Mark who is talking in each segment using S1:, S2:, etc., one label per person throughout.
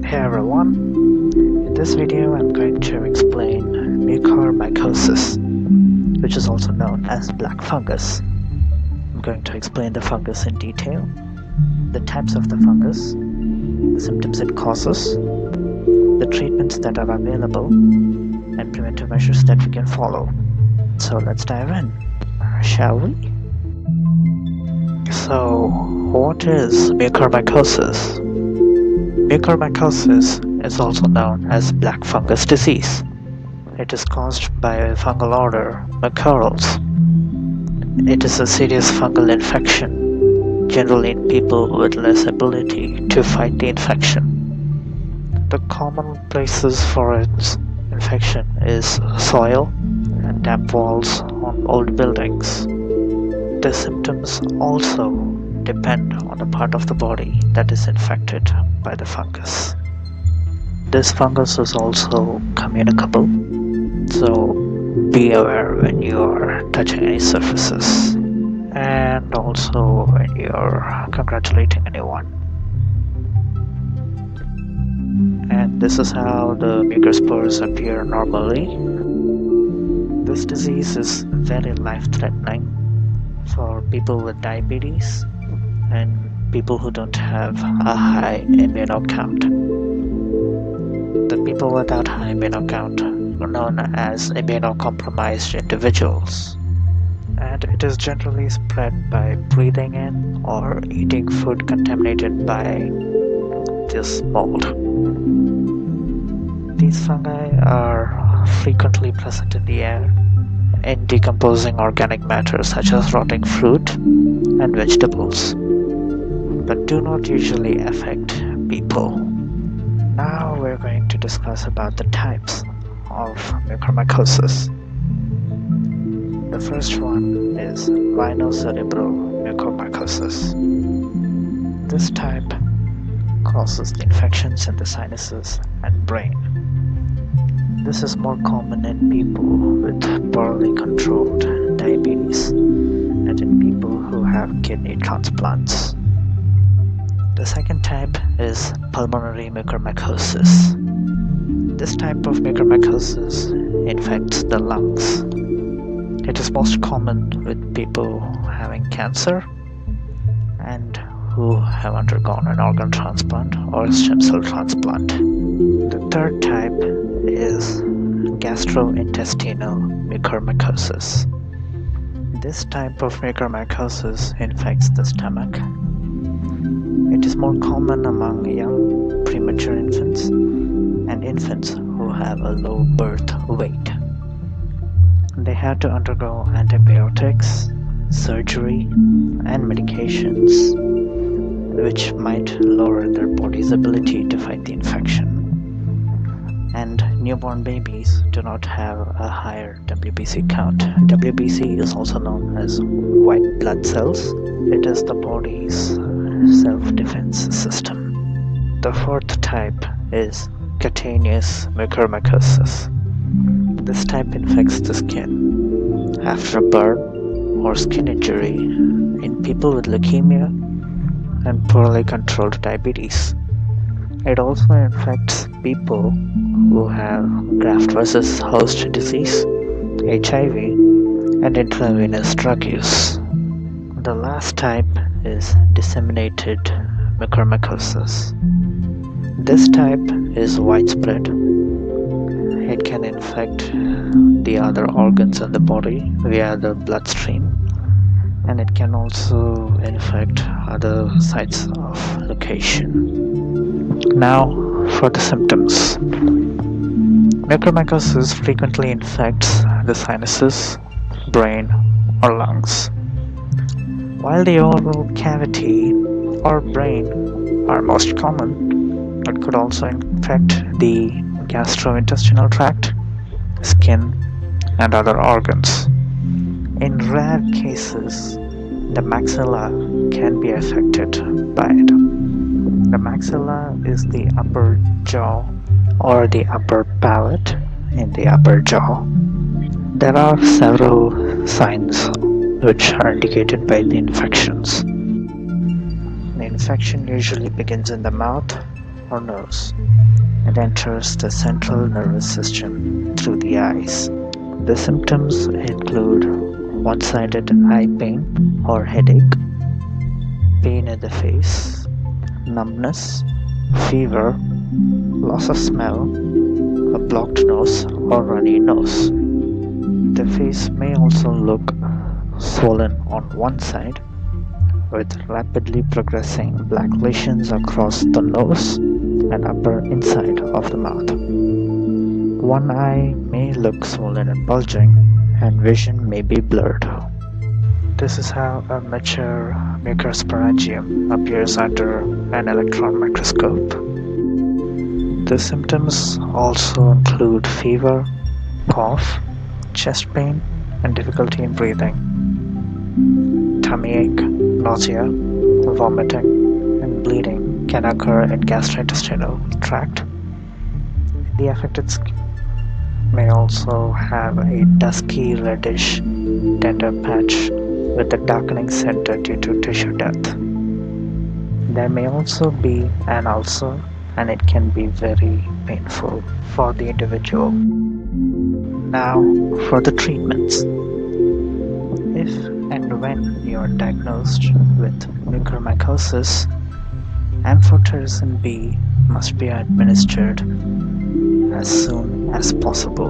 S1: Hey everyone, in this video I'm going to explain Mycosis, which is also known as black fungus. I'm going to explain the fungus in detail, the types of the fungus, the symptoms it causes, the treatments that are available, and preventive measures that we can follow. So let's dive in, shall we? So, what is Mycosis? Mycosis is also known as black fungus disease. It is caused by a fungal order, Mycosis. It is a serious fungal infection, generally in people with less ability to fight the infection. The common places for its infection is soil and damp walls on old buildings. The symptoms also depend on the part of the body that is infected by the fungus. This fungus is also communicable, so be aware when you are touching any surfaces and also when you are congratulating anyone. And this is how the mucospores appear normally. This disease is very life-threatening for people with diabetes and people who don't have a high immunocount. The people without high immunocount are known as immunocompromised individuals, and it is generally spread by breathing in or eating food contaminated by this mold. These fungi are frequently present in the air in decomposing organic matter such as rotting fruit and vegetables, but do not usually affect people. Now we're going to discuss about the types of Mycosis. The first one is rhinocerebral Mycosis. This type causes the infections in the sinuses and brain. This is more common in people with poorly controlled diabetes and in people who have kidney transplants. The second type is pulmonary Mycosis. This type of Mycosis infects the lungs. It is most common with people having cancer and who have undergone an organ transplant or a stem cell transplant. The third type is gastrointestinal Mycosis. This type of Mycosis infects the stomach. It is more common among young premature infants and infants who have a low birth weight. They have to undergo antibiotics, surgery, and medications, which might lower their body's ability to fight the infection. And newborn babies do not have a higher WBC count. WBC is also known as white blood cells. It is the body's self-defense system. The fourth type is cutaneous Mycosis. This type infects the skin after a burn or skin injury in people with leukemia and poorly controlled diabetes. It also infects people who have graft versus host disease, HIV, and intravenous drug use. The last type is disseminated Mycosis. This type is widespread. It can infect the other organs in the body via the bloodstream, and it can also infect other sites of location. Now for the symptoms. Mycosis frequently infects the sinuses, brain, or lungs. While the oral cavity or brain are most common, it could also infect the gastrointestinal tract, skin, and other organs. In rare cases, the maxilla can be affected by it. The maxilla is the upper jaw or the upper palate in the upper jaw. There are several signs which are indicated by the infections. The infection usually begins in the mouth or nose. and enters the central nervous system through the eyes. The symptoms include one-sided eye pain or headache, pain in the face, numbness, fever, loss of smell, a blocked nose or runny nose. The face may also look swollen on one side, with rapidly progressing black lesions across the nose and upper inside of the mouth. One eye may look swollen and bulging, and vision may be blurred. This is how a mature mucosporangium appears under an electron microscope. The symptoms also include fever, cough, chest pain, and difficulty in breathing. Tummy ache, nausea, vomiting, and bleeding can occur in gastrointestinal tract. The affected skin may also have a dusky reddish tender patch with a darkening center due to tissue death. There may also be an ulcer, and it can be very painful for the individual. Now for the treatments. If and when you are diagnosed with mucormycosis, amphotericin B must be administered as soon as possible.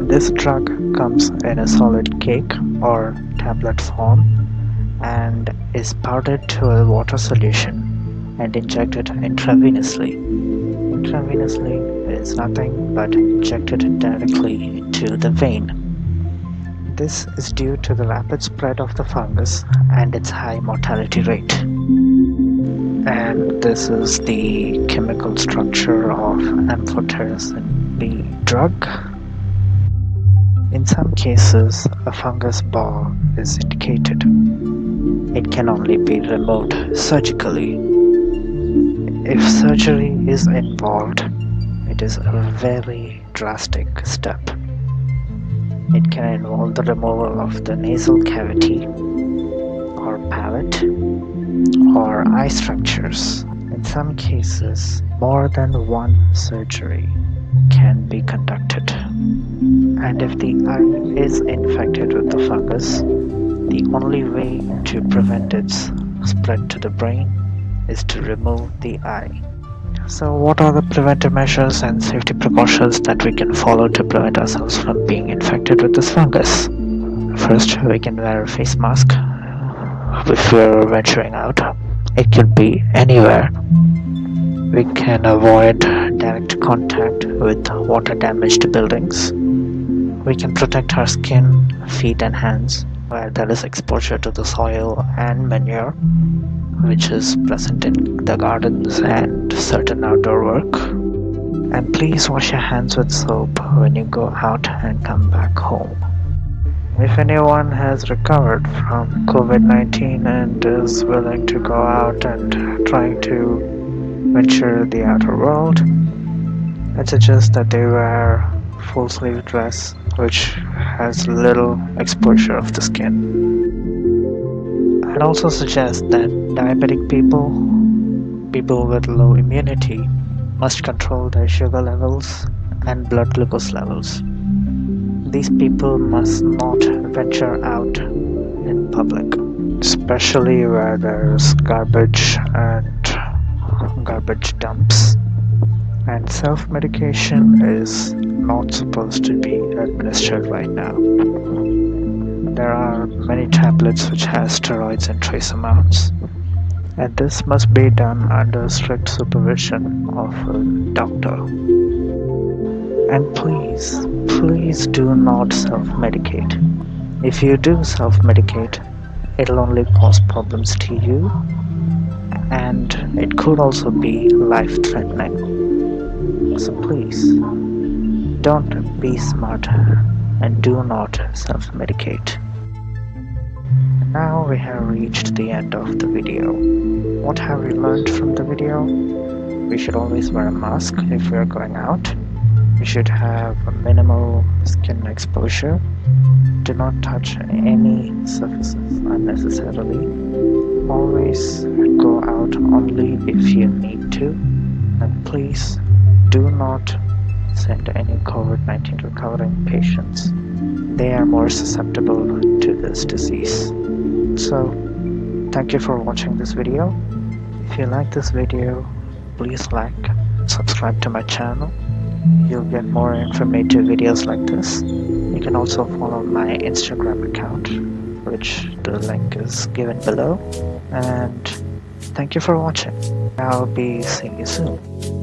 S1: This drug comes in a solid cake or tablet form and is powdered to a water solution and injected intravenously. Intravenously is nothing but injected directly into the vein. This is due to the rapid spread of the fungus and its high mortality rate. And this is the chemical structure of amphotericin B drug. In some cases, a fungus ball is indicated. It can only be removed surgically. If surgery is involved, it is a very drastic step. It can involve the removal of the nasal cavity or palate or eye structures. In some cases, more than one surgery can be conducted. And if the eye is infected with the fungus, the only way to prevent its spread to the brain is to remove the eye. So what are the preventive measures and safety precautions that we can follow to prevent ourselves from being infected with this fungus? First, we can wear a face mask if we're venturing out. It could be anywhere. We can avoid direct contact with water-damaged buildings. We can protect our skin, feet and hands where there is exposure to the soil and manure, which is present in the gardens and certain outdoor work. And please wash your hands with soap when you go out and come back home. If anyone has recovered from COVID-19 and is willing to go out and trying to venture the outer world, I suggest that they wear full sleeve dress which has little exposure of the skin. I'd also suggest that diabetic people with low immunity, must control their sugar levels and blood glucose levels. These people must not venture out in public, especially where there's garbage and garbage dumps. And self-medication is not supposed to be administered right now. There are many tablets which has steroids in trace amounts, and this must be done under strict supervision of a doctor. And please do not self-medicate. If you do self-medicate, it'll only cause problems to you, and it could also be life-threatening. So please, don't be smart and do not self-medicate. Now we have reached the end of the video. What have we learned from the video? We should always wear a mask if we are going out. We should have a minimal skin exposure. Do not touch any surfaces unnecessarily. Always go out only if you need to. And please do not send any COVID-19 recovering patients. They are more susceptible to this disease. So, thank you for watching this video. If you like this video, please like, subscribe to my channel. You'll get more informative videos like this. You can also follow my Instagram account, which the link is given below. And thank you for watching. I'll be seeing you soon.